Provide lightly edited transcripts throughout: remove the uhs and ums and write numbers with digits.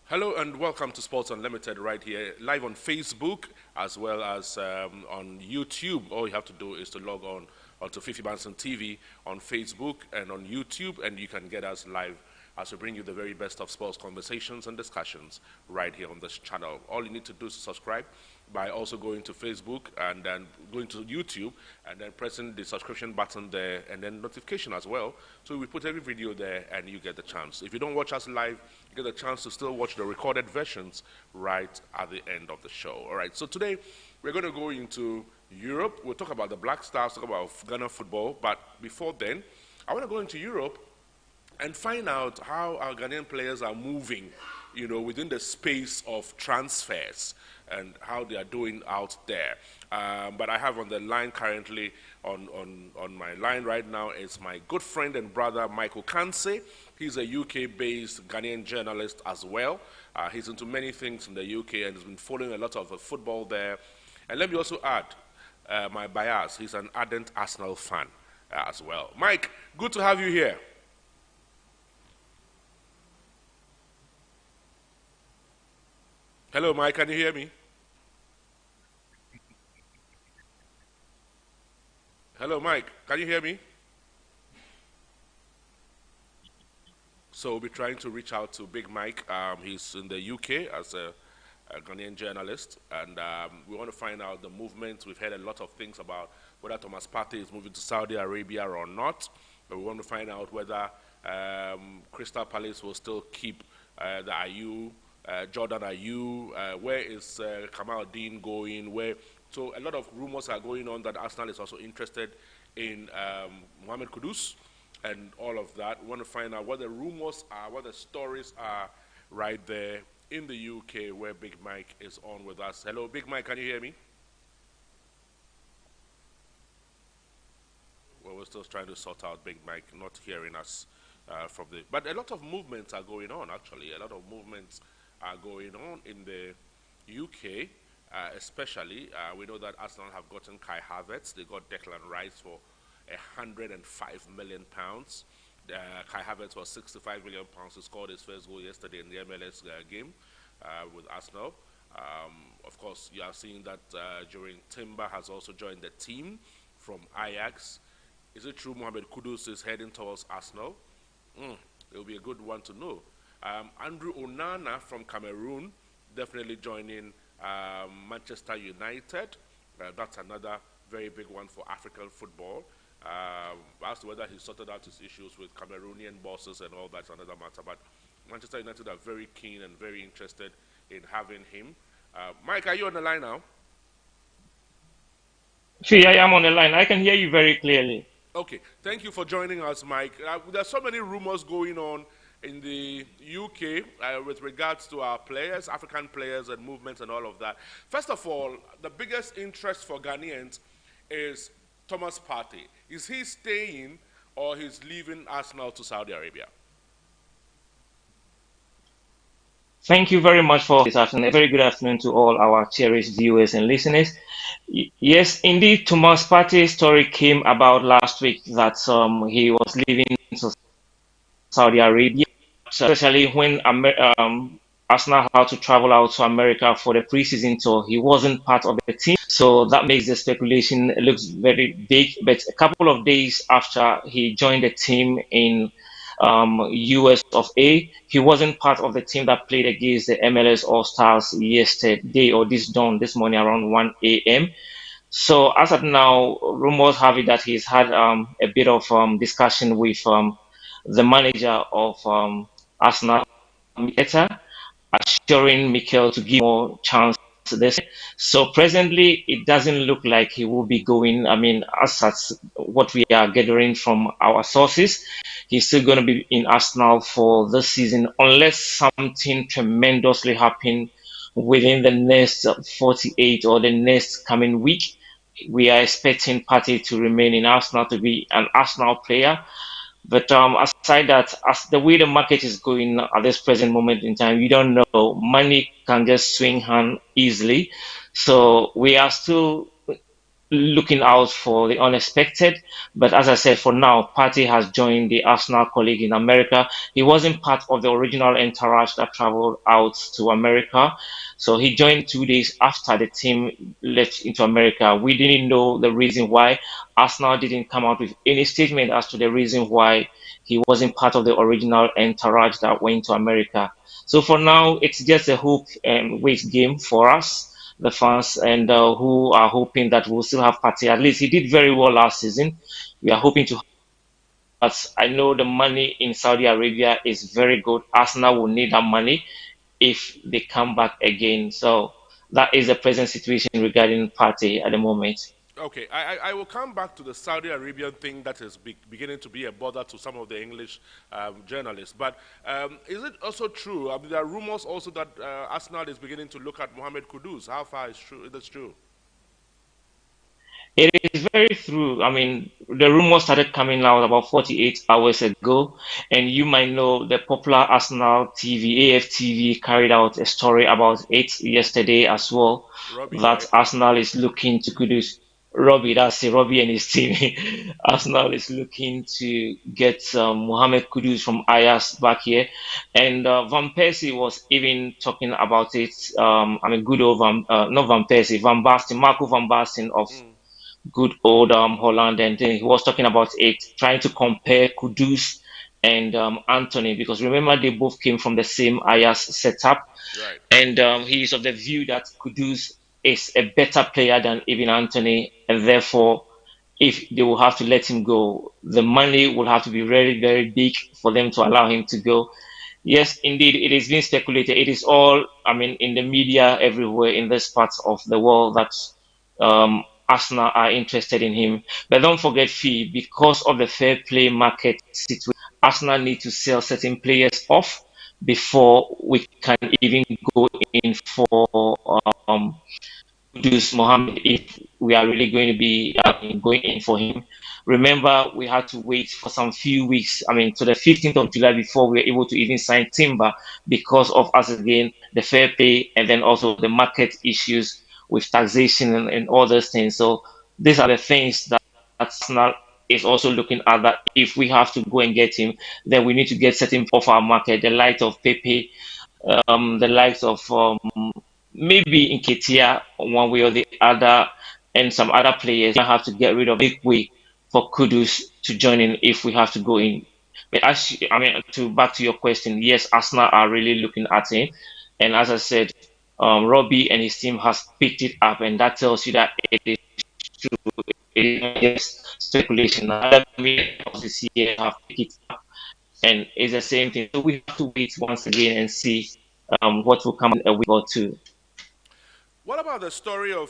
Hello and welcome to Sports Unlimited right here, live on Facebook as well as on YouTube. All you have to do is to log on onto Fifi Banson TV on Facebook and on YouTube, and you can get us live as we bring you the very best of sports conversations and discussions right here on this channel. All you need to do is to subscribe by also going to Facebook and then going to YouTube and then pressing the subscription button there and then notification as well. So we put every video there and you get the chance. If you don't watch us live, you get the chance to still watch the recorded versions right at the end of the show. All right, so today we're going to go into Europe. We'll talk about the Black Stars, talk about Ghana football, but before then, I want to go into Europe and find out how our Ghanaian players are moving, within the space of transfers and how they are doing out there. But I have on the line currently, on my line right now, is my good friend and brother, Michael Kanse. He's a UK-based Ghanaian journalist as well. He's into many things in the UK and has been following a lot of football there. And let me also add my bias. He's an ardent Arsenal fan as well. Mike, good to have you here. Hello, Mike, can you hear me? Hello, Mike, can you hear me? So we'll be trying to reach out to Big Mike. He's in the UK as a Ghanaian journalist, and we want to find out the movement. We've heard a lot of things about whether Thomas Partey is moving to Saudi Arabia or not, but we want to find out whether Crystal Palace will still keep the Ayew, Jordan Ayew. Where is Kamal Dean going? So a lot of rumors are going on that Arsenal is also interested in Mohamed Kudus and all of that. We want to find out what the rumors are, what the stories are right there in the UK where Big Mike is on with us. Hello, Big Mike, can you hear me? Well, we're still trying to sort out Big Mike not hearing us from the. But a lot of movements are going on, actually. A lot of movements are going on in the UK, especially. We know that Arsenal have gotten Kai Havertz. They got Declan Rice for £105 million. Kai Havertz was £65 million. He scored his first goal yesterday in the MLS game with Arsenal. Of course, you are seeing that during Timber has also joined the team from Ajax. Is it true Mohamed Kudus is heading towards Arsenal? It will be a good one to know. Andrew Onana from Cameroon definitely joining Manchester United. That's another very big one for African football. As to whether he sorted out his issues with Cameroonian bosses and all that's another matter. But Manchester United are very keen and very interested in having him. Mike, are you on the line now? See, I am on the line. I can hear you very clearly. Okay, thank you for joining us, Mike. There's so many rumors going on in the UK with regards to our players, African players, and movements and all of that. First of all, the biggest interest for Ghanaians is Thomas Partey. Is he staying or he's leaving Arsenal to Saudi Arabia? Thank you very much for this afternoon. A very good afternoon to all our cherished viewers and listeners. Yes, indeed, Thomas Partey's story came about last week that he was leaving to Saudi Arabia, especially when Arsenal had to travel out to America for the preseason tour. He wasn't part of the team, so that makes the speculation looks very big. But a couple of days after he joined the team in US of A, he wasn't part of the team that played against the MLS All Stars yesterday or this morning around 1 a.m. So as of now, rumors have it that he's had a bit of discussion with the manager of Arsenal, Arteta, assuring Mikel to give more chance to this. So presently, it doesn't look like he will be going. I mean, as such, what we are gathering from our sources, he's still going to be in Arsenal for this season unless something tremendously happens within the next 48 or the next coming week. We are expecting Partey to remain in Arsenal to be an Arsenal player. But aside that, as the way the market is going at this present moment in time, you don't know. Money can just swing hand easily. So we are still looking out for the unexpected. But as I said, for now, Partey has joined the Arsenal colleague in America. He wasn't part of the original entourage that traveled out to America. So he joined 2 days after the team left into America. We didn't know the reason why. Arsenal didn't come out with any statement as to the reason why he wasn't part of the original entourage that went to America. So for now, it's just a hope and wait game for us, the fans, and who are hoping that we'll still have Partey. At least he did very well last season. We are hoping to. But I know the money in Saudi Arabia is very good. Arsenal will need that money if they come back again. So that is the present situation regarding Partey at the moment. Okay, I will come back to the Saudi Arabian thing that is beginning to be a bother to some of the English journalists. But is it also true? I mean, there are rumors also that Arsenal is beginning to look at Mohamed Kudus. How far is true? That's true. It is very true. I mean, the rumor started coming out about 48 hours ago, and you might know the popular Arsenal TV, AFTV, carried out a story about it yesterday as well. Robbie, That right? Arsenal is looking to Kudus. Robbie, that's it, Robbie and his team. Arsenal is looking to get Mohamed Kudus from Ajax back here, and Van Persie was even talking about it. I mean, good old not Van Persie, Van Basten, Marco Van Basten of Mm, good old Holland, and then he was talking about it, trying to compare Kudus and Anthony, because remember they both came from the same Ajax setup, right. and he is of the view that Kudus is a better player than even Anthony, and therefore, if they will have to let him go, the money will have to be very, very big for them to allow him to go. Yes, indeed, it is being speculated. It is all, I mean, in the media everywhere in this part of the world that Arsenal are interested in him. But don't forget, Fee, because of the fair play market situation, Arsenal need to sell certain players off before we can even go in for Kudus Mohammed if we are really going to be going in for him. Remember, we had to wait for some few weeks, I mean, to the 15th of July before we were able to even sign Timber because of us again, the fair pay, and then also the market issues with taxation and all those things. So these are the things that Arsenal is also looking at, that if we have to go and get him, then we need to get certain off our market, the light of Pepe, the likes of maybe in Ketia one way or the other, and some other players. I have to get rid of big way for Kudus to join in if we have to go in. But I mean, to back to your question, yes, Arsenal are really looking at him, and as I said, Robbie and his team has picked it up, and that tells you that it is true. It is not just speculation. Other media this year have picked it up, and it's the same thing. So we have to wait once again and see what will come in a week or two. What about the story of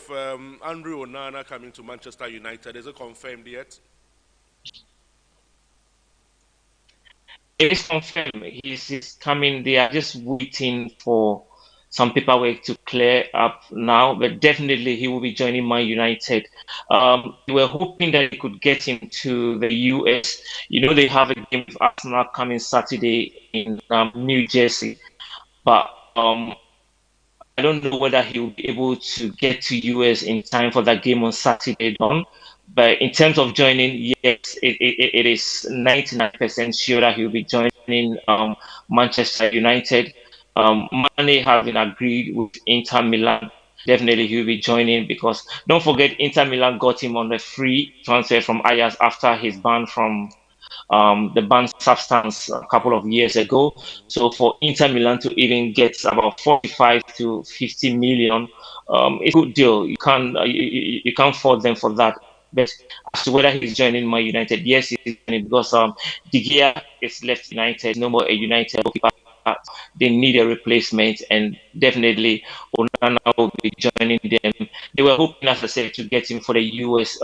Andrew Onana coming to Manchester United? Is it confirmed yet? It is confirmed. He's coming. They are just waiting for some paperwork to clear up now, but definitely he will be joining Man United. We were hoping that they could get him to the US. You know, they have a game with Arsenal coming Saturday in New Jersey, but I don't know whether he will be able to get to US in time for that game on Saturday dawn. But in terms of joining, yes, it is 99% sure that he'll be joining Manchester United. Mane has been agreed with Inter Milan. Definitely he'll be joining because don't forget Inter Milan got him on the free transfer from Ajax after his ban from the banned substance a couple Right. of years ago. So for Inter Milan to even get about 45 to 50 million, it's a good deal. You can't fault them for that. But as to whether he's joining Man United, yes, he's joining because De Gea is left United, no more a United goalkeeper. They need a replacement, and definitely Onana will be joining them. They were hoping, as I said, to get him for the US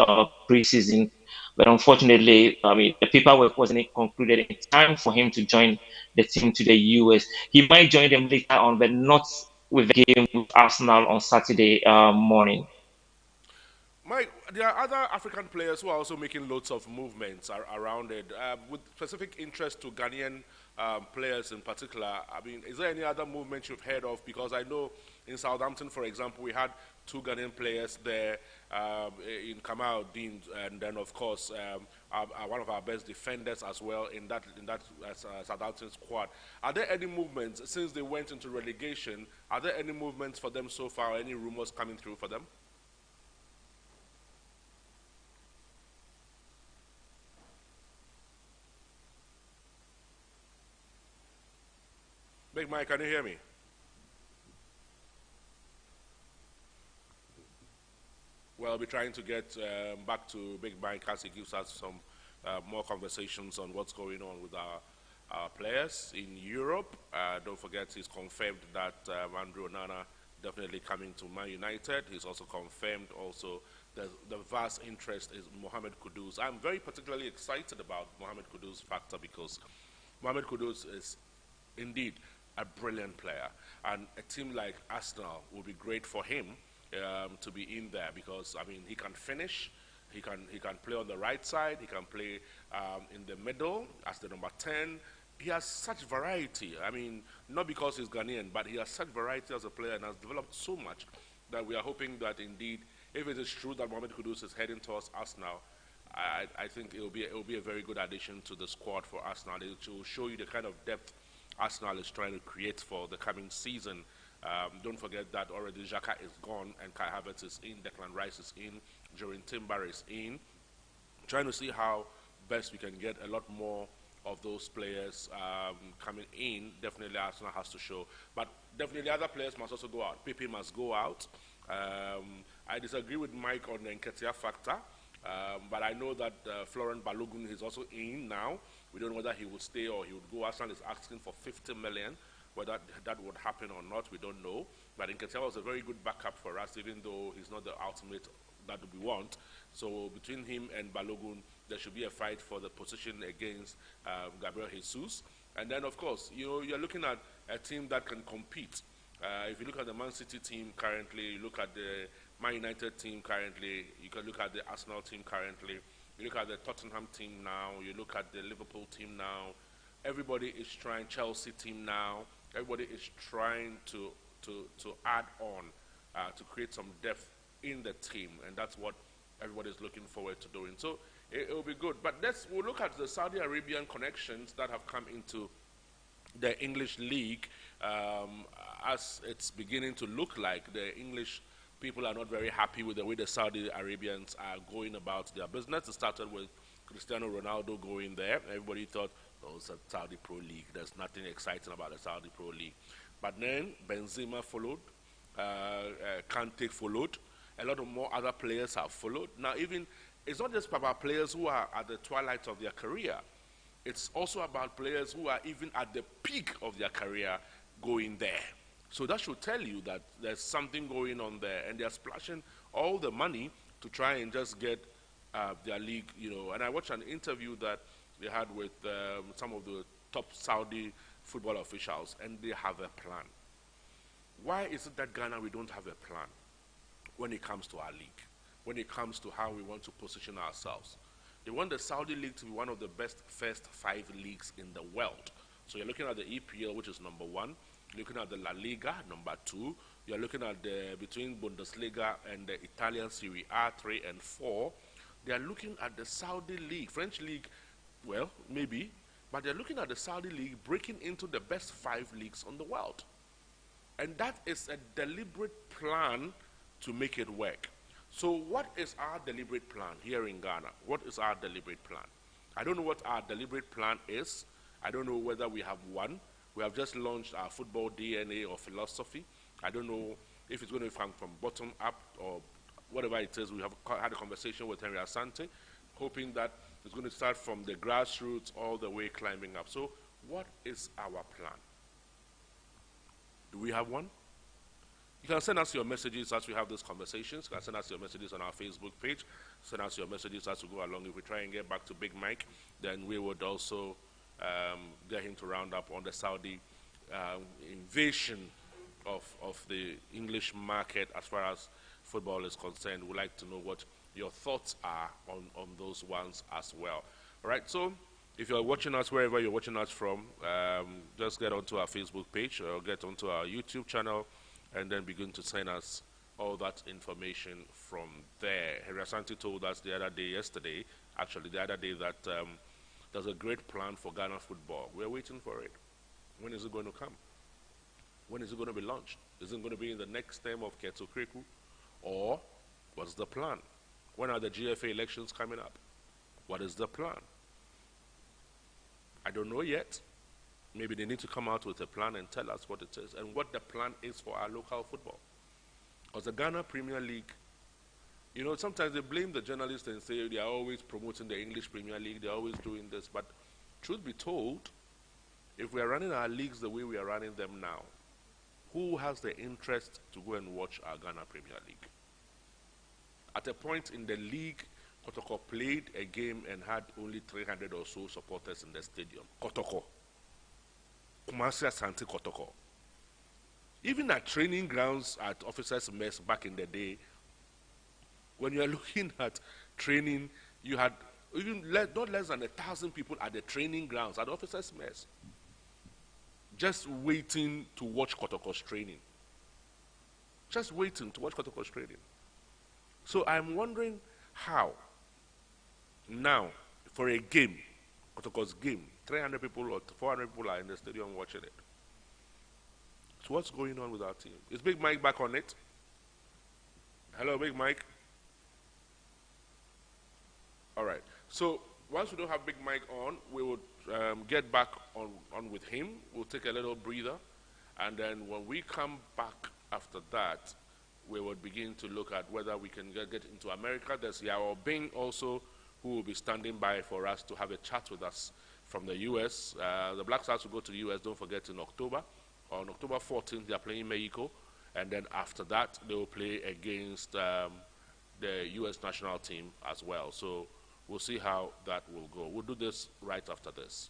preseason, but unfortunately, I mean, the paperwork wasn't concluded in time for him to join the team to the US. He might join them later on, but not with the game with Arsenal on Saturday morning. Mike, there are other African players who are also making loads of movements around it, with specific interest to Ghanaian players in particular. I mean, is there any other movement you've heard of? Because I know in Southampton, for example, we had two Ghanaian players there in Kamaldeen, and then of course one of our best defenders as well in that Southampton squad. Are there any movements since they went into relegation? Are there any movements for them so far? Any rumors coming through for them? Big Mike, can you hear me? Well, I'll be trying to get back to Big Mike as he gives us some more conversations on what's going on with our players in Europe. Don't forget, he's confirmed that Andrew Onana definitely coming to Man United. He's also confirmed also the vast interest is Mohamed Kudus. I'm very particularly excited about Mohamed Kudus factor because Mohamed Kudus is indeed a brilliant player, and a team like Arsenal will be great for him to be in there because I mean he can finish, he can play on the right side, he can play in the middle as the number 10. He has such variety. I mean, not because he's Ghanaian, but he has such variety as a player and has developed so much that we are hoping that indeed, if it is true that Mohamed Kudus is heading towards Arsenal, I think it will be a very good addition to the squad for Arsenal. It will show you the kind of depth Arsenal is trying to create for the coming season. Don't forget that already Xhaka is gone and Kai Havertz is in, Declan Rice is in, Jorin Timber is in. Trying to see how best we can get a lot more of those players coming in. Definitely Arsenal has to show. But definitely other players must also go out. Pepe must go out. I disagree with Mike on the Nketiah factor. But I know that Florent Balogun is also in now. We don't know whether he will stay or he would go. Arsenal is asking for 50 million. Whether that would happen or not, we don't know. But Nketiah was a very good backup for us, even though he's not the ultimate that we want. So between him and Balogun, there should be a fight for the position against Gabriel Jesus. And then, of course, you're looking at a team that can compete. If you look at the Man City team currently, you look at the Man United team currently, you can look at the Arsenal team currently, you look at the Tottenham team now, you look at the Liverpool team now, everybody is trying, Chelsea team now, everybody is trying to add on to create some depth in the team, and that's what everybody is looking forward to doing. So it will be good. But we'll look at the Saudi Arabian connections that have come into the English league as it's beginning to look like the English people are not very happy with the way the Saudi Arabians are going about their business. It started with Cristiano Ronaldo going there. Everybody thought, oh, it's a Saudi Pro League. There's nothing exciting about the Saudi Pro League. But then Benzema followed, Kante followed, a lot of more other players have followed. Now even, it's not just about players who are at the twilight of their career. It's also about players who are even at the peak of their career going there. So that should tell you that there's something going on there, and they're splashing all the money to try and just get their league, And I watched an interview that they had with some of the top Saudi football officials, and they have a plan. Why is it that Ghana, we don't have a plan when it comes to our league, when it comes to how we want to position ourselves? They want the Saudi league to be one of the best first 5 leagues in the world. So you're looking at the EPL, which is number 1. You're looking at the La Liga, number 2. You're looking at the between Bundesliga and the Italian Serie A, 3 and 4. They are looking at the Saudi league, French league, well, maybe, but they're looking at the Saudi league breaking into the best 5 leagues on the world. And that is a deliberate plan to make it work. So what is our deliberate plan here in Ghana? What is our deliberate plan? I don't know what our deliberate plan is. I don't know whether we have one. We have just launched our football DNA or philosophy. I don't know if it's going to come from bottom up or whatever it is. We have had a conversation with Henry Asante, hoping that it's going to start from the grassroots all the way climbing up. So what is our plan? Do we have one? You can send us your messages as we have these conversations. You can send us your messages on our Facebook page. Send us your messages as we go along. If we try and get back to Big Mike, then we would also get him to round up on the Saudi invasion of the English market as far as football is concerned. We'd like to know what your thoughts are on those ones as well. All right, so If you're watching us wherever you're watching us from, just get onto our Facebook page or get onto our YouTube channel and then begin to send us all that information from there. Herasanti told us the other day, that there's a great plan for Ghana football. We're waiting for it. When is it going to come? When is it going to be launched? Is it going to be in the next term of Keto Kriku? Or what's the plan? When are the GFA elections coming up? What is the plan? I don't know yet. Maybe they need to come out with a plan and tell us what it is and what the plan is for our local football. Because the Ghana Premier League, you know, sometimes they blame the journalists and say they are always promoting the English Premier League, they're always doing this. But truth be told, if we are running our leagues the way we are running them now, who has the interest to go and watch our Ghana Premier League? At a point in the league, Kotoko played a game and had only 300 or so supporters in the stadium. Kotoko. Kumasi Asante Kotoko. Even at training grounds at Officers' Mess back in the day, when you are looking at training, you had even not less than 1,000 people at the training grounds, at Officers' Mess, just waiting to watch Kotoko's training. Just waiting to watch Kotoko's training. So I'm wondering how now, for a game, Kotoko's game, 300 people or 400 people are in the stadium watching it. So what's going on with our team? Is Big Mike back on it? Hello, Big Mike. All right. So once we don't have Big Mike on, we will get back on with him. We'll take a little breather. And then when we come back after that, we will begin to look at whether we can get into America. There's Yao Bing also, who will be standing by for us to have a chat with us from the U.S. The Black Stars will go to the U.S., don't forget, in October. On October 14th, they are playing Mexico. And then after that, they will play against the U.S. national team as well. So we'll see how that will go. We'll do this right after this.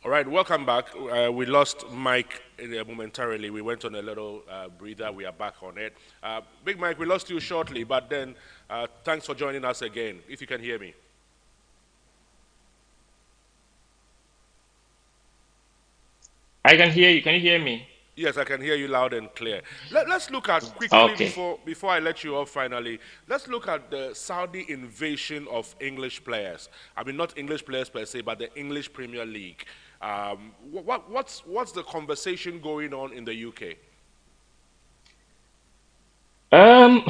All right, welcome back. We lost Mike momentarily. We went on a little breather. We are back on it. Big Mike, we lost you shortly, but then thanks for joining us again, if you can hear me. I can hear you. Can you hear me? Yes, I can hear you loud and clear. Let's look at quickly Okay. before I let you off finally. Let's look at the Saudi invasion of English players. I mean, not English players per se, but the English Premier League. What's the conversation going on in the UK? Um,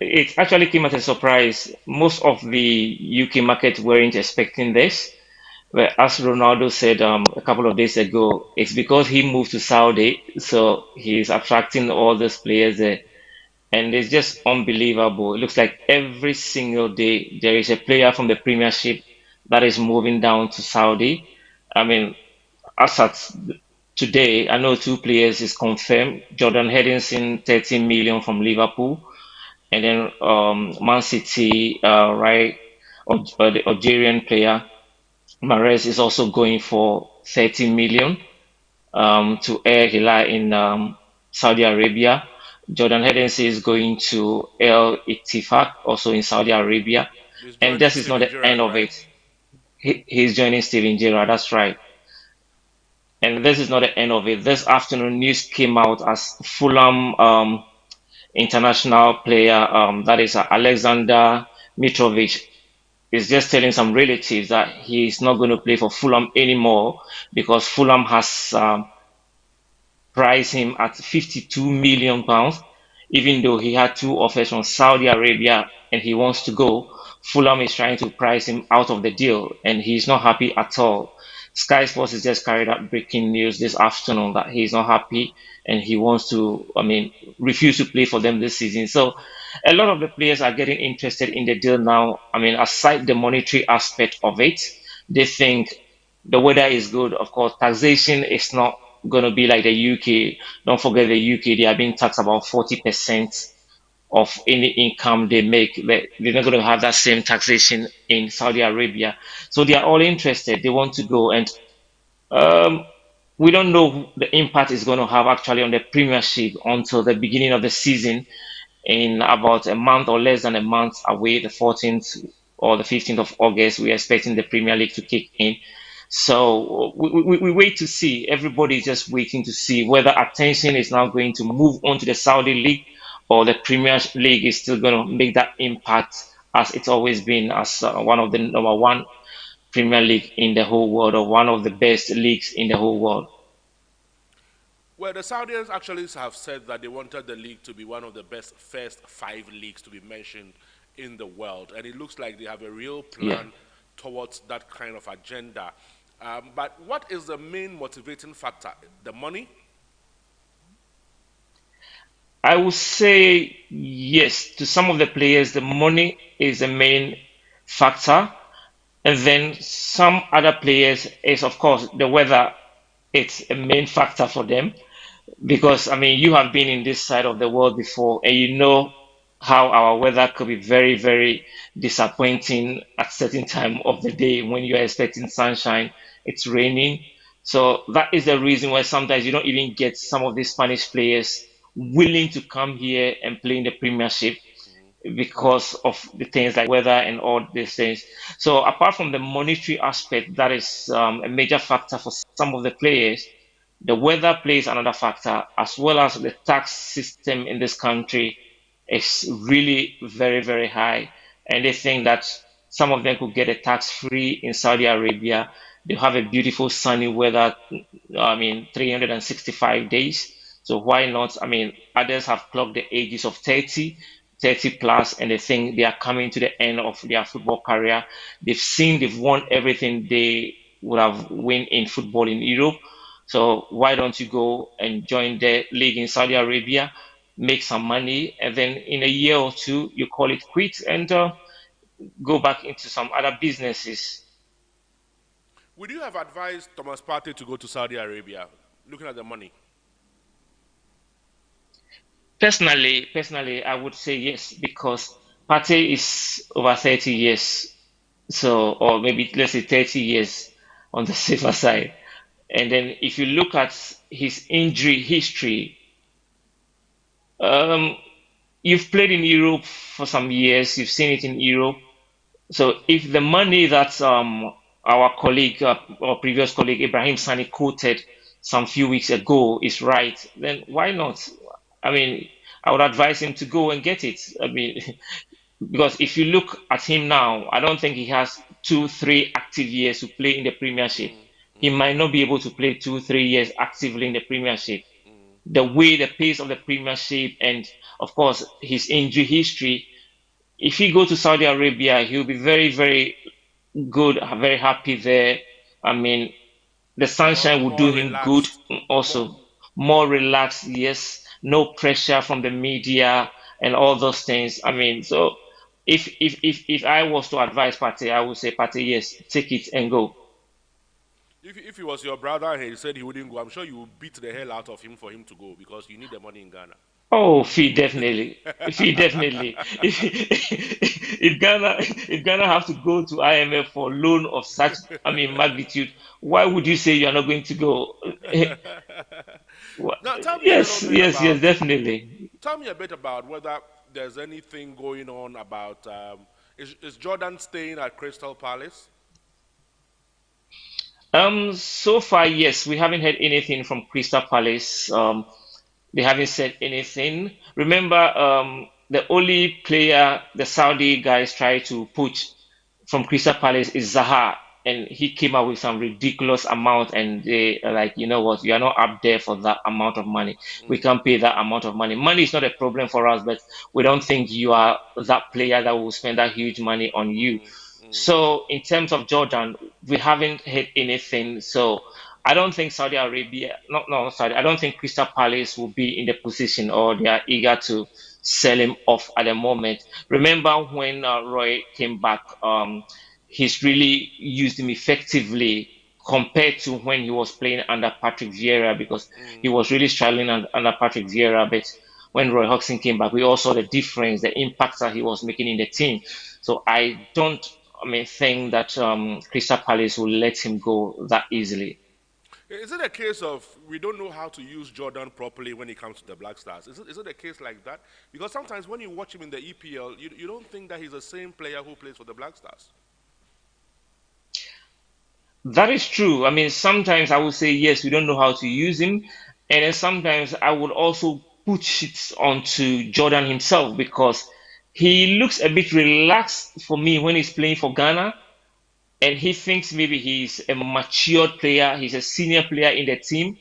it actually came as a surprise. Most of the UK market weren't expecting this. Well, as Ronaldo said a couple of days ago, it's because he moved to Saudi, so he's attracting all those players there. And it's just unbelievable. It looks like every single day there is a player from the Premiership that is moving down to Saudi. I mean, as at today, I know two players is confirmed. Jordan Henderson, 30 million from Liverpool, and then Man City, right, the Algerian player Mahrez is also going for 30 million to Al Hilal in Saudi Arabia. Jordan Henderson is going to Al Ittifaq, also in Saudi Arabia. He's And joining this is not Steven the end Gerrard, of right? it. He's joining Steven Gerrard, that's right. And this is not the end of it. This afternoon, news came out as Fulham international player, that is Alexander Mitrovic, is just telling some relatives that he's not going to play for Fulham anymore because Fulham has priced him at 52 million pounds, even though he had two offers from Saudi Arabia and he wants to go. Fulham is trying to price him out of the deal, and he's not happy at all. Sky Sports has just carried out breaking news this afternoon that he's not happy and he wants to, I mean, refuse to play for them this season. So a lot of the players are getting interested in the deal now. I mean, aside the monetary aspect of it, they think the weather is good. Of course, taxation is not going to be like the UK. Don't forget the UK, they are being taxed about 40% of any income they make. They're not going to have that same taxation in Saudi Arabia. So they are all interested. They want to go. And um, we don't know the impact it's going to have actually on the Premiership until the beginning of the season in about a month or less than a month away, the 14th or the 15th of August. We're expecting the Premier League to kick in. So we wait to see. Everybody is just waiting to see whether attention is now going to move on to the Saudi League or the Premier League is still going to make that impact as it's always been as one of the number one Premier League in the whole world or one of the best leagues in the whole world. Well, the Saudis actually have said that they wanted the league to be one of the best first five leagues to be mentioned in the world, and it looks like they have a real Yeah. plan towards that kind of agenda. But what is the main motivating factor? The money? I would say yes to some of the players. The money is the main factor, and then some other players is of course the weather. It's a main factor for them because I mean you have been in this side of the world before, and you know how our weather could be very very disappointing at certain time of the day when you are expecting sunshine. It's raining, so that is the reason why sometimes you don't even get some of these Spanish players willing to come here and play in the Premiership because of the things like weather and all these things. So apart from the monetary aspect, that is a major factor for some of the players. The weather plays another factor, as well as the tax system in this country is really very, very high. And they think that some of them could get a tax free in Saudi Arabia. They have a beautiful sunny weather, I mean, 365 days. So why not? I mean, others have clocked the ages of 30, 30 plus, and they think they are coming to the end of their football career. They've won everything they would have won in football in Europe. So why don't you go and join the league in Saudi Arabia, make some money, and then in a year or two you call it quits and go back into some other businesses. Would you have advised Thomas Partey to go to Saudi Arabia, looking at the money? Personally, I would say yes because Partey is over 30 years, so or maybe let's say 30 years on the safer side. And then if you look at his injury history, um, you've played in Europe for some years, you've seen it in Europe. So if the money that our colleague or previous colleague Ibrahim Sani quoted some few weeks ago is right, then why not? I mean, I would advise him to go and get it. I mean, because if you look at him now, I don't think he has 2, 3 active years to play in the Premiership. Mm, He mm, might not be able to play 2, 3 years actively in the Premiership. mm. The way the pace of the Premiership and of course his injury history, if he go to Saudi Arabia, he'll be very, very good, very happy there. I mean, the sunshine will do More him good. relaxed. More. Also, more relaxed, yes, no pressure from the media and all those things. I mean, so if I was to advise Pate, I would say Pate, yes, take it and go. If he was your brother and he said he wouldn't go, I'm sure you would beat the hell out of him for him to go because you need the money in Ghana. Oh, fee definitely. Fee definitely. If Ghana have to go to IMF for loan of such, I mean, magnitude, why would you say you are not going to go? Now, tell me a little Yes, bit yes, yes, about. definitely. Tell me a bit about whether there's anything going on about. Is Jordan staying at Crystal Palace? So far, yes, we haven't heard anything from Crystal Palace. They haven't said anything. Remember, the only player the Saudi guys try to poach from Crystal Palace is Zaha, and he came up with some ridiculous amount, and they are like, you know what, you are not up there for that amount of money. We Mm, can't pay that amount of money. Money is not a problem for us, but we don't think you are that player that will spend that huge money on you. mm, mm. So in terms of Jordan, we haven't heard anything. So I don't think Saudi Arabia, not Saudi, I don't think Crystal Palace will be in the position or they are eager to sell him off at the moment. Remember when Roy came back, he's really used him effectively compared to when he was playing under Patrick Vieira because he Mm. was really struggling under Patrick Vieira. But when Roy Hodgson came back, we all saw the difference, the impact that he was making in the team. So I don't, I mean, think that Crystal Palace will let him go that easily. Is it a case of we don't know how to use Jordan properly when it comes to the Black Stars? Is it a case like that? Because sometimes when you watch him in the EPL, you don't think that he's the same player who plays for the Black Stars. That is true. I mean, sometimes I would say yes, we don't know how to use him, and then sometimes I would also put it onto Jordan himself because he looks a bit relaxed for me when he's playing for Ghana, and he thinks maybe he's a matured player, he's a senior player in the team,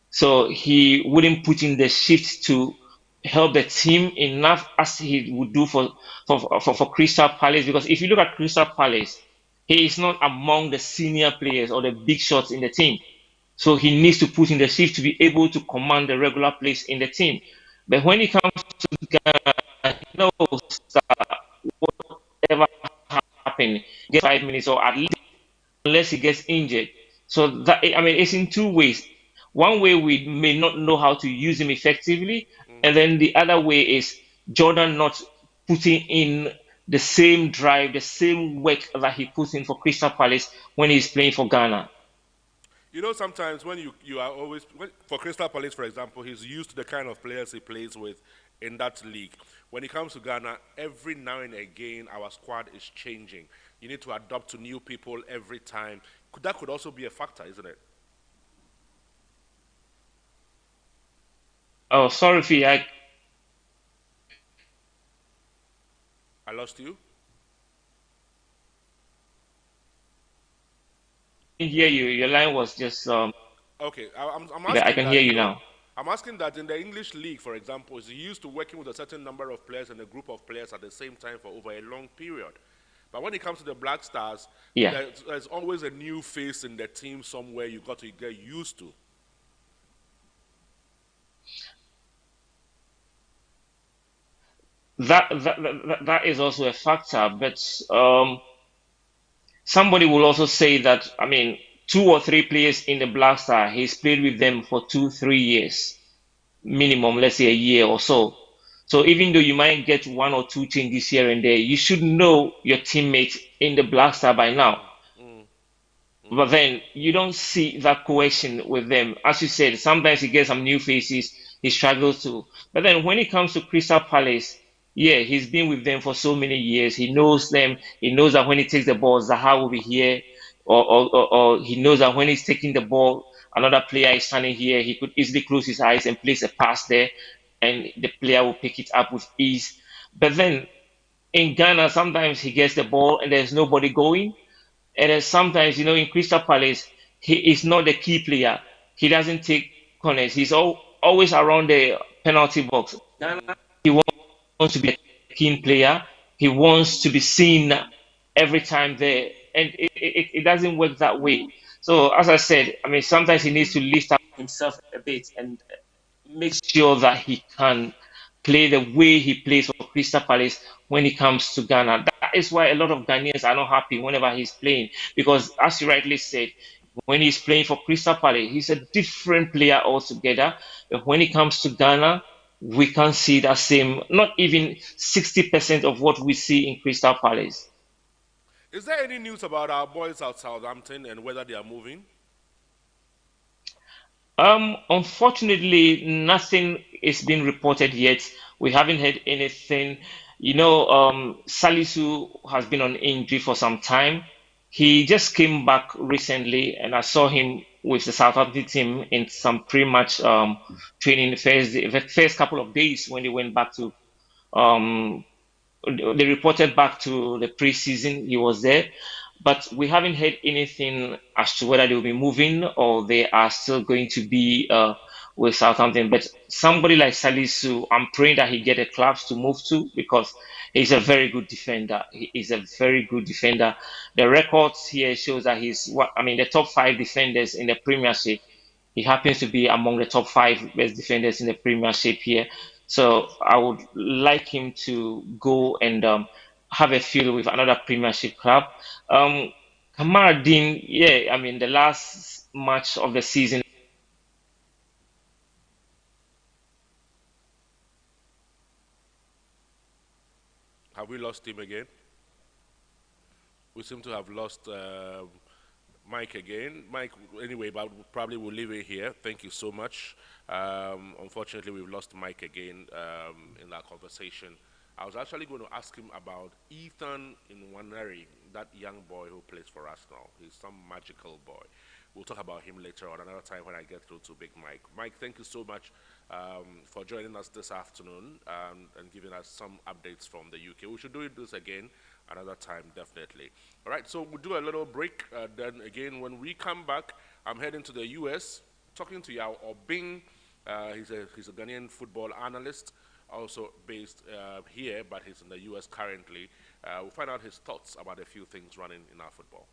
so he wouldn't put in the shift to help the team enough as he would do for Crystal Palace. Because if you look at Crystal Palace, he is not among the senior players or the big shots in the team. So he needs to put in the shift to be able to command the regular place in the team. But when it comes to Ghana, he knows that whatever happens, get 5 minutes or at least unless he gets injured. So that I mean, it's in two ways. One way we may not know how to use him effectively, and Hmm. then the other way is Jordan not putting in the same drive, the same work that he puts in for Crystal Palace when he's playing for Ghana. You know, sometimes when you are always for Crystal Palace, for example, he's used to the kind of players he plays with in that league. When it comes to Ghana, every now and again, our squad is changing. You need to adapt to new people every time. That could also be a factor, isn't it? Oh, sorry, Fee, I I lost you. can hear you. Your line was just Okay, I'm I asking can that. hear You you know, now. I'm asking that in the English league, for example, is he used to working with a certain number of players and a group of players at the same time for over a long period. But when it comes to the Black Stars, Yeah. there's always a new face in the team somewhere you got to get used to. That is also a factor, but somebody will also say that, I mean, 2 or 3 players in the Black Star, he's played with them for 2, 3 years, minimum, let's say a year or so. So even though you might get 1 or 2 changes here and there, you should know your teammate in the Black Star by now. Mm, mm, but then you don't see that cohesion with them. As you said, sometimes he gets some new faces, he struggles to. But then when it comes to Crystal Palace, yeah, he's been with them for so many years. He knows them. He knows that when he takes the ball, Zaha will be here, or he knows that when he's taking the ball, another player is standing here. He could easily close his eyes and place a pass there, and the player will pick it up with ease. But then in Ghana, sometimes he gets the ball and there's nobody going. And then sometimes, in Crystal Palace, he is not the key player. He doesn't take corners. He's always around the penalty box. He wants to be a keen player. He wants to be seen every time there. And it doesn't work that way. So, as I said, I mean, sometimes he needs to lift up himself a bit and make sure that he can play the way he plays for Crystal Palace when it comes to Ghana. That is why a lot of Ghanaians are not happy whenever he's playing because, as you rightly said, when he's playing for Crystal Palace, he's a different player altogether. But when it comes to Ghana, we can't see that same, not even 60% of what we see in Crystal Palace. Is there any news about our boys at Southampton and whether they are moving? Unfortunately, nothing is being reported yet. We haven't heard anything. Salisu has been on injury for some time. He just came back recently, and I saw him with the Southampton team in some pre-match training the first couple of days when they went back to um, they reported back to the preseason he was there, but we haven't heard anything as to whether they'll be moving or they are still going to be with Southampton. But somebody like Salisu, I'm praying that he get a club to move to because he's a very good defender. He is a very good defender. The records here shows that I mean, the top five defenders in the Premiership. He happens to be among the top five best defenders in the Premiership here. So I would like him to go and have a feel with another Premiership club. Um, Kamara Dean, yeah, I mean, the last match of the season. Have we lost him again? We seem to have lost Mike again. Mike, anyway, but probably we'll leave it here. Thank you so much. Unfortunately, we've lost Mike again in that conversation. I was actually going to ask him about Ethan Nwaneri, that young boy who plays for Arsenal. He's some magical boy. We'll talk about him later on another time when I get through to Big Mike. Mike, thank you so much for joining us this afternoon and giving us some updates from the UK. We should do this again another time, definitely. All right, so we'll do a little break. Then again, when we come back, I'm heading to the US, talking to Yao Obing. He's a Ghanaian football analyst, also based here, but he's in the US currently. We'll find out his thoughts about a few things running in our football.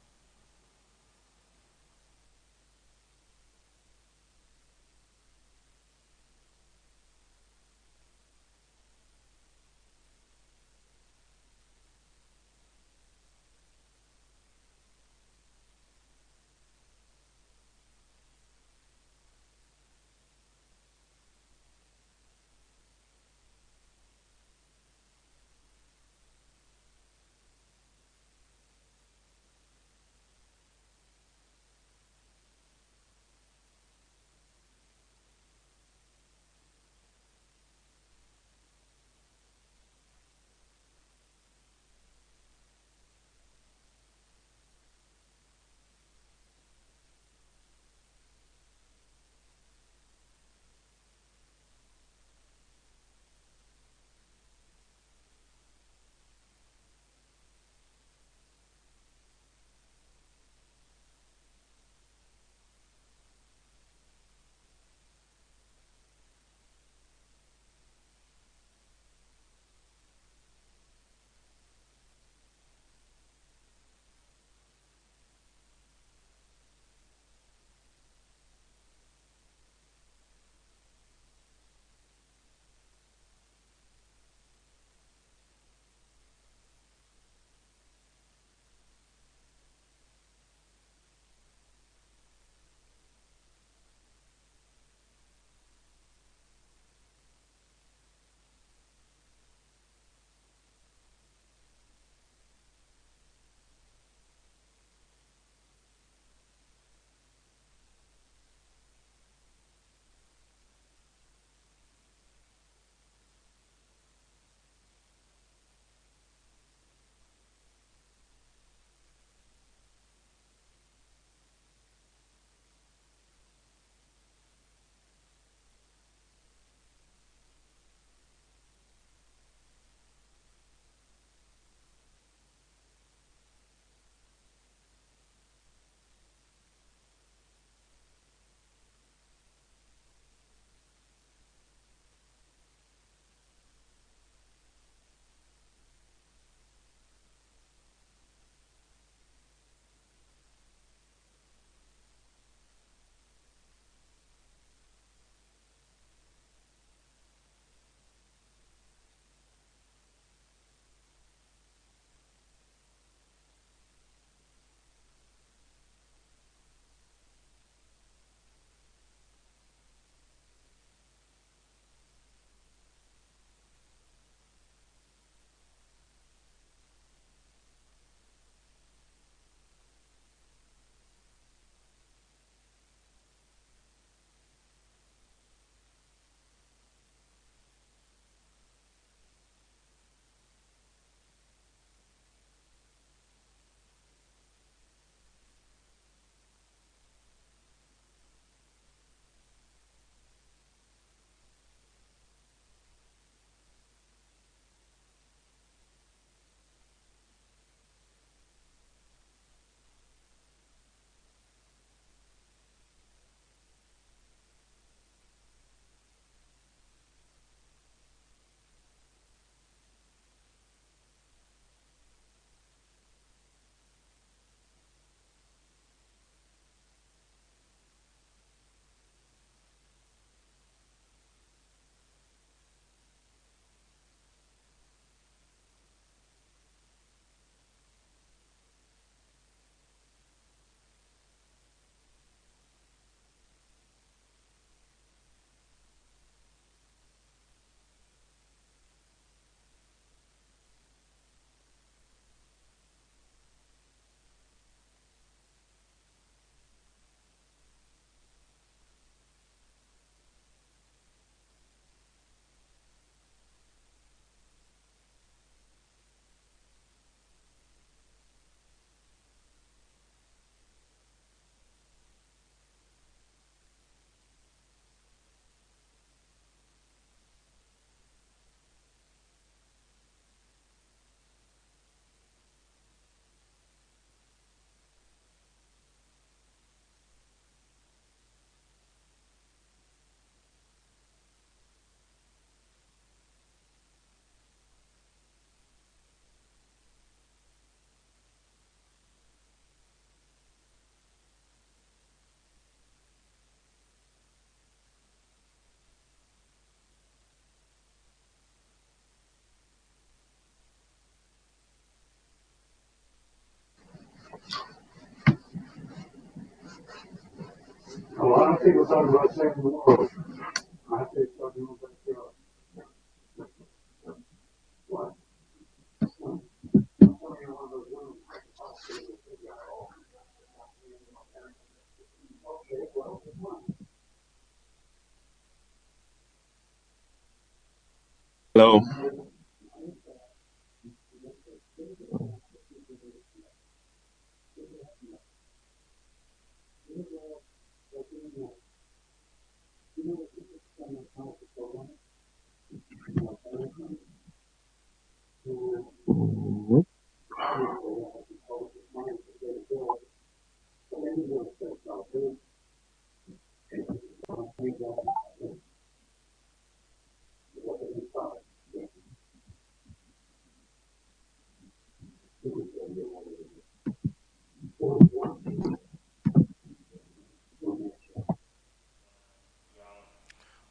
Hello.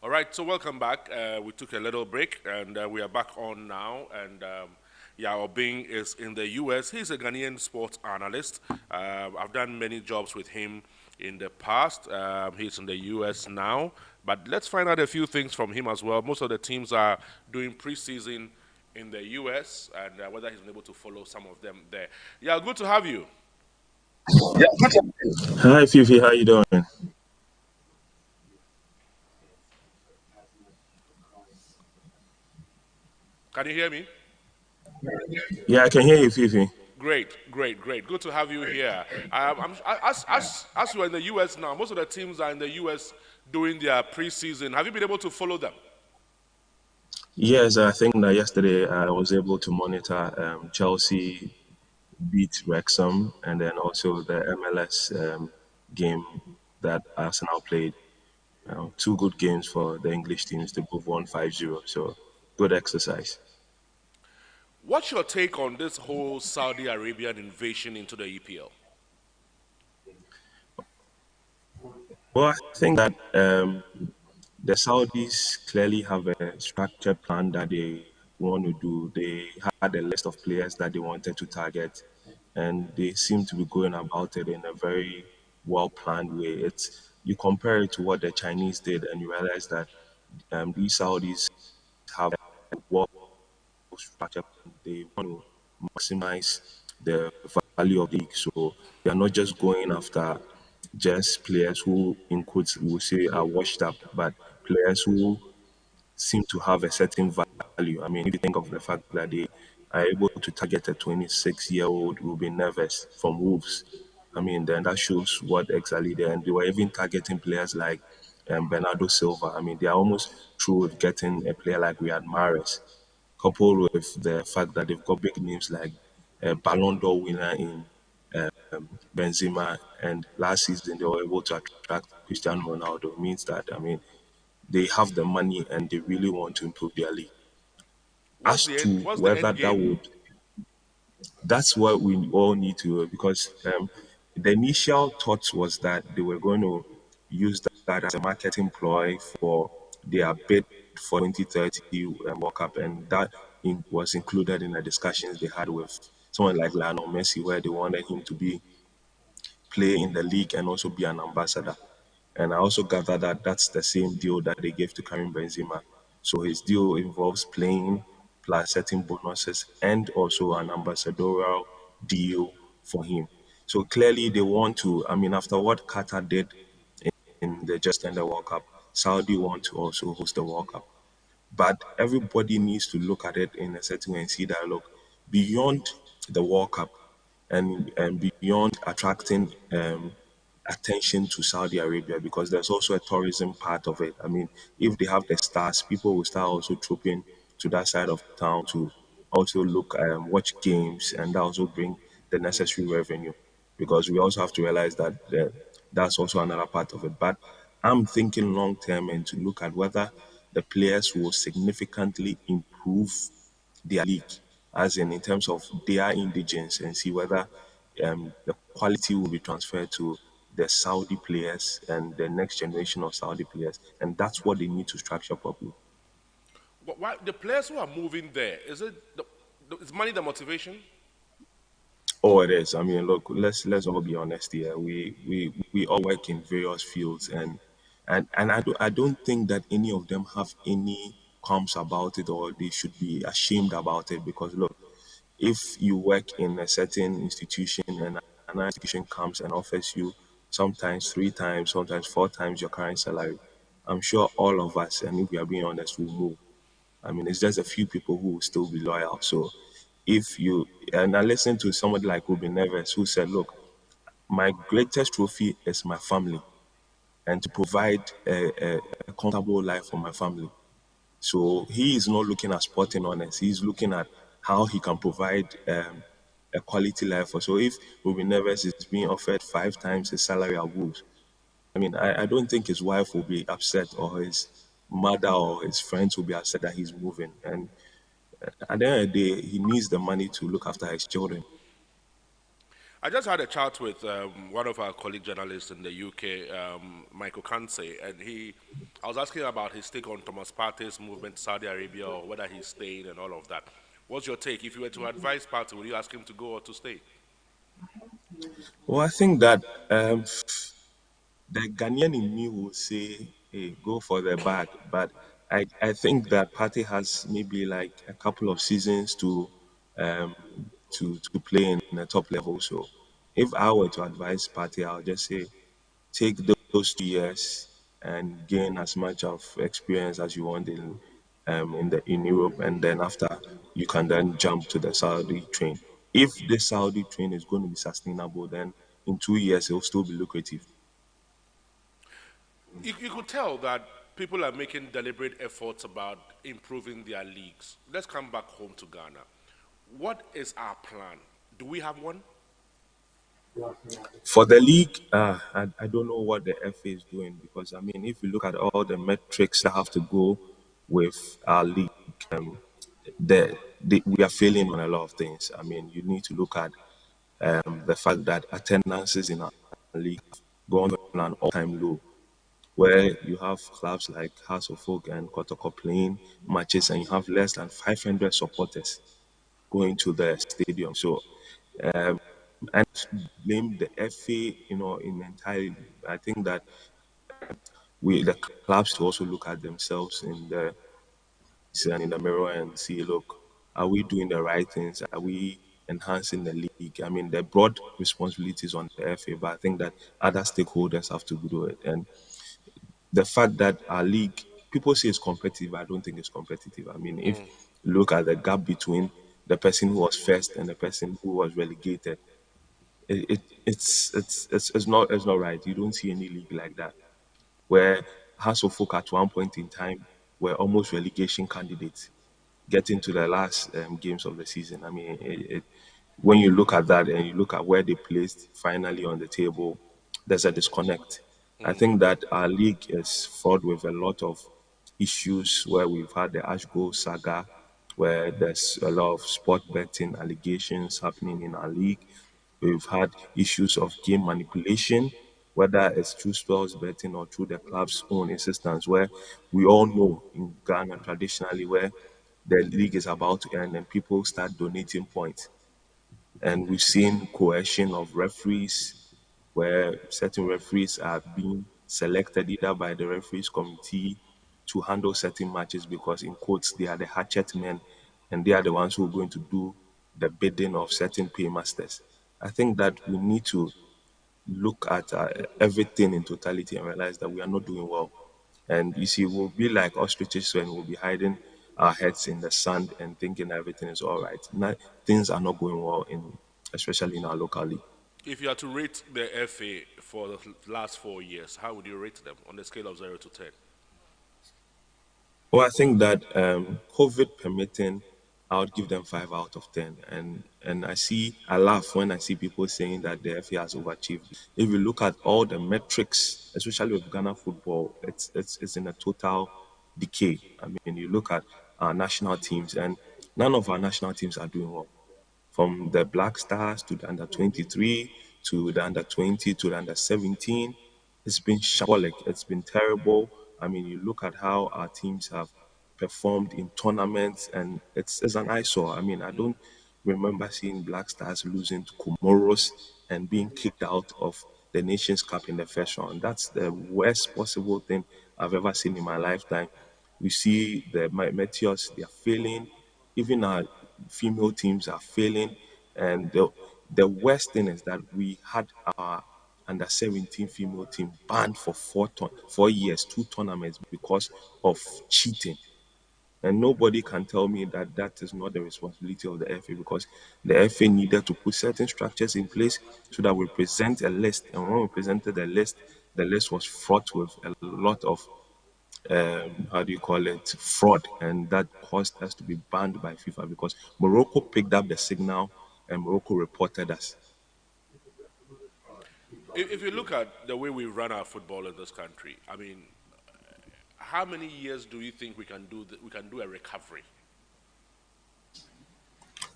All right, so welcome back. We took a little break and we are back on now. And Yao Bing is in the US. He's a Ghanaian sports analyst. I've done many jobs with him in the past. He's in the US now. But let's find out a few things from him as well. Most of the teams are doing preseason in the US and whether he's been able to follow some of them there. Yeah, good to have you. Hi, Fifi. How you doing? Can you hear me? Yeah, I can hear you, Fifi. Great, great, great. Good to have you here. As you are in the U.S. now, most of the teams are in the U.S. doing their preseason. Have you been able to follow them? Yes, I think that yesterday I was able to monitor Chelsea beat Wrexham and then also the MLS game that Arsenal played. Two good games for the English teams. They both won 5-0. So good exercise. What's your take on this whole Saudi Arabian invasion into the EPL? Well, I think that the Saudis clearly have a structured plan that they want to do. They had a list of players that they wanted to target, and they seem to be going about it in a very well planned way. It's you compare it to what the Chinese did, and you realize that these Saudis have a well structured plan. They want to maximize the value of the league, so they are not just going after just players who, in quotes, we will say are washed up, but players who seem to have a certain value. I mean, if you think of the fact that they are able to target a 26-year-old Ruben Neves from Wolves, I mean, then that shows what exactly they are. And they were even targeting players like Bernardo Silva. I mean, they are almost through with getting a player like Riyad Mahrez, coupled with the fact that they've got big names like Ballon d'Or winner in Benzema, and last season they were able to attract Cristiano Ronaldo. Means that, I mean, they have the money and they really want to improve their league. As to What's the whether end that game? would, that's what we all need to, because the initial thoughts was that they were going to use that as a marketing ploy for their bid for 2030 World Cup, and that was included in the discussions they had with someone like Lionel Messi, where they wanted him to be play in the league and also be an ambassador. And I also gather that that's the same deal that they gave to Karim Benzema. So his deal involves playing plus certain bonuses and also an ambassadorial deal for him. So clearly they want to, I mean, after what Qatar did in the just ended World Cup, Saudi want to also host the World Cup. But everybody needs to look at it in a certain way and see that, look, beyond the World Cup and beyond attracting attention to Saudi Arabia, because there's also a tourism part of it. I mean, if they have the stars, people will start also trooping to that side of town to also look watch games, and that also bring the necessary revenue, because we also have to realize that that's also another part of it. But I'm thinking long term and to look at whether the players will significantly improve their league, as in terms of their indigence, and see whether the quality will be transferred to the Saudi players and the next generation of Saudi players. And that's what they need to structure properly. Why, the players who are moving there, is money the motivation? Oh, it is. I mean, look, let's all be honest here. We all work in various fields, and I don't think that any of them have any qualms about it, or they should be ashamed about it. Because look, if you work in a certain institution and another institution comes and offers you sometimes three times, sometimes four times your current salary, I'm sure all of us, and if we are being honest, will move. I mean, it's just a few people who will still be loyal. So if you, and I listened to somebody like Ruben Neves who said, look, my greatest trophy is my family and to provide a comfortable life for my family. So he is not looking at sporting honest. He's looking at how he can provide a quality life. So if Ruben Neves is being offered five times his salary at Wolves, I mean, I don't think his wife will be upset or his mother or his friends will be upset that he's moving. And at the end of the day, he needs the money to look after his children. I just had a chat with one of our colleague journalists in the UK, Michael Kansey, and I was asking about his take on Thomas Partey's movement to Saudi Arabia or whether he's staying and all of that. What's your take? If you were to advise Partey, would you ask him to go or to stay? Well, I think that the Ghanaian in me will say, hey, go for the bag. But I think that Partey has maybe like a couple of seasons um, to play in the top level. So if I were to advise Partey, I'll just say take those 2 years and gain as much of experience as you want in Europe, and then after you can then jump to the Saudi train. If the Saudi train is going to be sustainable, then in 2 years it will still be lucrative. You could tell that people are making deliberate efforts about improving their leagues. Let's come back home to Ghana. What is our plan? Do we have one? For the league, I don't know what the FA is doing because I mean, if you look at all the metrics that have to go with our league, um, we are failing on a lot of things. I mean, you need to look at the fact that attendances in our league have gone on an all-time low, where you have clubs like House of Folk and Kotoko playing matches, and you have less than 500 supporters going to the stadium. So and blame the FA, in entirely. I think that the clubs to also look at themselves in the mirror and see, look, are we doing the right things? Are we enhancing the league? I mean, the broad responsibilities on the FA, but I think that other stakeholders have to do it. And the fact that our league, people say it's competitive, I don't think it's competitive. I mean, if you look at the gap between the person who was first and the person who was relegated, it's not right. You don't see any league like that where Hearts of Folk at one point in time were almost relegation candidates getting to the last games of the season. I mean, when you look at that and you look at where they placed finally on the table, there's a disconnect. I think that our league is fraught with a lot of issues where we've had the Ash Goal saga, where there's a lot of sport betting allegations happening in our league. We've had issues of game manipulation, whether it's through sports betting or through the club's own insistence, where we all know in Ghana traditionally where the league is about to end and people start donating points. And we've seen coercion of referees where certain referees are being selected either by the referees committee to handle certain matches because in quotes they are the hatchet men and they are the ones who are going to do the bidding of certain paymasters. I think that we need to look at everything in totality and realize that we are not doing well. And you see, we'll be like ostriches when we'll be hiding our heads in the sand and thinking everything is all right. Now, things are not going well especially in our local league. If you had to rate the FA for the last 4 years, how would you rate them on a scale of 0 to 10? Well, I think that COVID permitting, I would give them 5 out of 10. And I laugh when I see people saying that the FA has overachieved. If you look at all the metrics, especially with Ghana football, it's in a total decay. I mean, you look at our national teams, and none of our national teams are doing well from the Black Stars to the under 23 to the under 20 to the under 17. It's been shambolic. It's been terrible. I mean, you look at how our teams have performed in tournaments, and it's an eyesore. I mean, I don't remember seeing Black Stars losing to Comoros and being kicked out of the Nations Cup in the first round. That's the worst possible thing I've ever seen in my lifetime. We see the Meteors, they are failing. Even our female teams are failing. And the worst thing is that we had our under 17 female team banned for 4 years, two tournaments because of cheating. And nobody can tell me that that is not the responsibility of the FA, because the FA needed to put certain structures in place so that we present a list. And when we presented the list was fraught with a lot of how do you call it, fraud, and that caused us to be banned by FIFA because Morocco picked up the signal and Morocco reported us. If you look at the way we run our football in this country, I mean, how many years do you think we can do a recovery?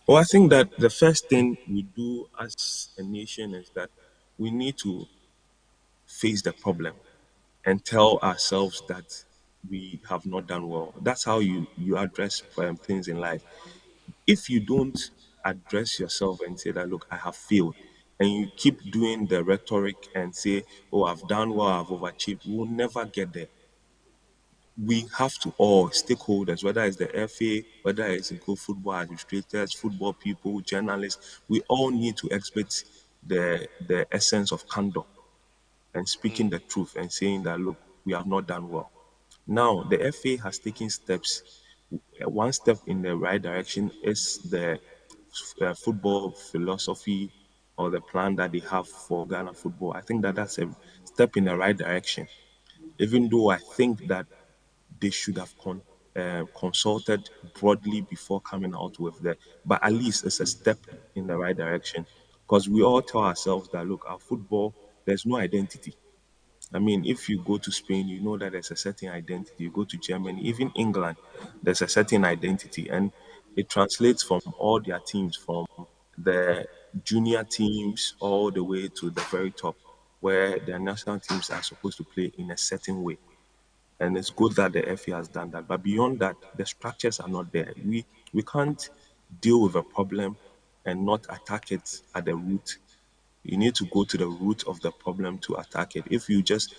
Well, I think that the first thing we do as a nation is that we need to face the problem and tell ourselves that we have not done well. That's how you address things in life. If you don't address yourself and say that, look, I have failed, and you keep doing the rhetoric and say, oh, I've done well, I've overachieved, we'll never get there. We have to all stakeholders, whether it's the FA, whether it's include football administrators, football people, journalists, we all need to exhibit the essence of candor and speaking the truth and saying that, look, we have not done well. Now, the FA has taken steps. One step in the right direction is the football philosophy or the plan that they have for Ghana football. I think that that's a step in the right direction, even though I think that they should have consulted broadly before coming out with that. But at least it's a step in the right direction, because we all tell ourselves that, look, our football, there's no identity. I mean, if you go to Spain, you know that there's a certain identity. You go to Germany, even England, there's a certain identity. And it translates from all their teams, from the junior teams all the way to the very top, where their national teams are supposed to play in a certain way. And it's good that the FA has done that. But beyond that, the structures are not there. We can't deal with a problem and not attack it at the root. You need to go to the root of the problem to attack it. If you just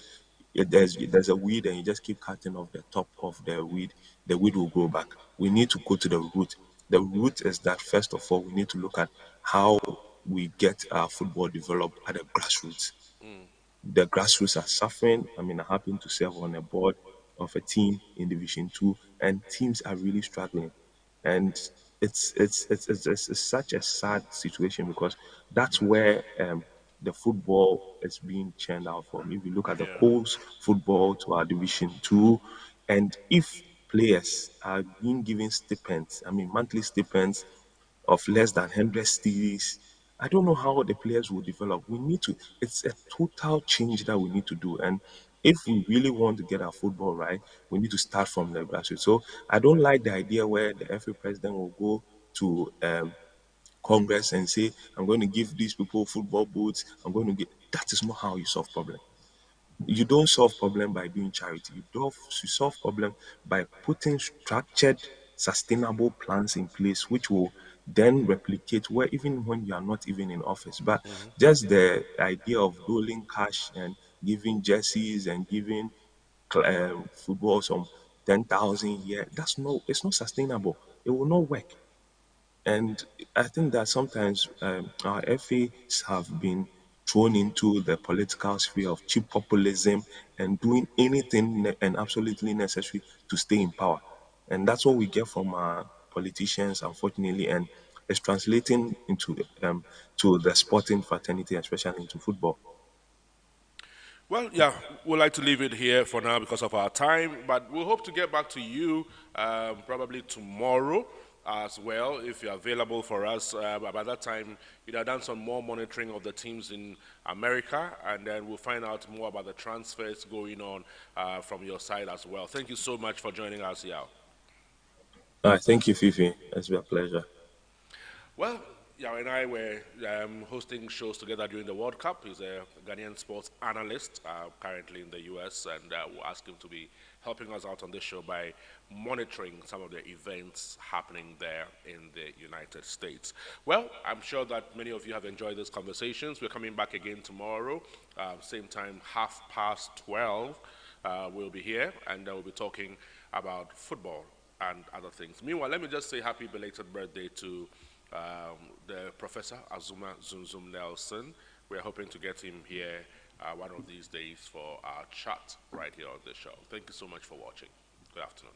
if there's a weed and you just keep cutting off the top of the weed will grow back. We need to go to the root. The root is that first of all we need to look at how we get our football developed at the grassroots. The grassroots are suffering. I mean, I happen to serve on a board of a team in Division Two, and teams are really struggling. And it's such a sad situation because that's where the football is being churned out from. If you look at the Yeah. coast football to our Division Two, and if players are being given stipends, I mean monthly stipends of less than 100 cities. I don't know how the players will develop. We need to, it's a total change that we need to do. And if we really want to get our football right, we need to start from the grassroots. So I don't like the idea where the FA president will go to Congress and say, I'm going to give these people football boots. I'm going to get, that is not how you solve problems. You don't solve problem by doing charity. You solve problem by putting structured, sustainable plans in place, which will then replicate where even when you are not even in office. But just the idea of doling cash and giving jerseys and giving football some 10,000 a year, that's no, it's not sustainable. It will not work. And I think that sometimes our FAs have been thrown into the political sphere of cheap populism and doing anything and absolutely necessary to stay in power. And that's what we get from our politicians, unfortunately, and it's translating into to the sporting fraternity, especially into football. Well, yeah, we'd like to leave it here for now because of our time, but we hope to get back to you probably tomorrow as well if you're available for us. By that time, you'd have done some more monitoring of the teams in America, and then we'll find out more about the transfers going on from your side as well. Thank you so much for joining us, Yao. All right, thank you, Fifi. It's been a pleasure. Well, Yao and I were hosting shows together during the World Cup. He's a Ghanaian sports analyst currently in the US, and we'll ask him to be helping us out on this show by monitoring some of the events happening there in the United States. Well, I'm sure that many of you have enjoyed these conversations. We're coming back again tomorrow, same time, 12:30. We'll be here, and we'll be talking about football and other things. Meanwhile, let me just say happy belated birthday to the Professor Azuma Zunzum Nelson. We're hoping to get him here one of these days for our chat right here on the show. Thank you so much for watching. Good afternoon.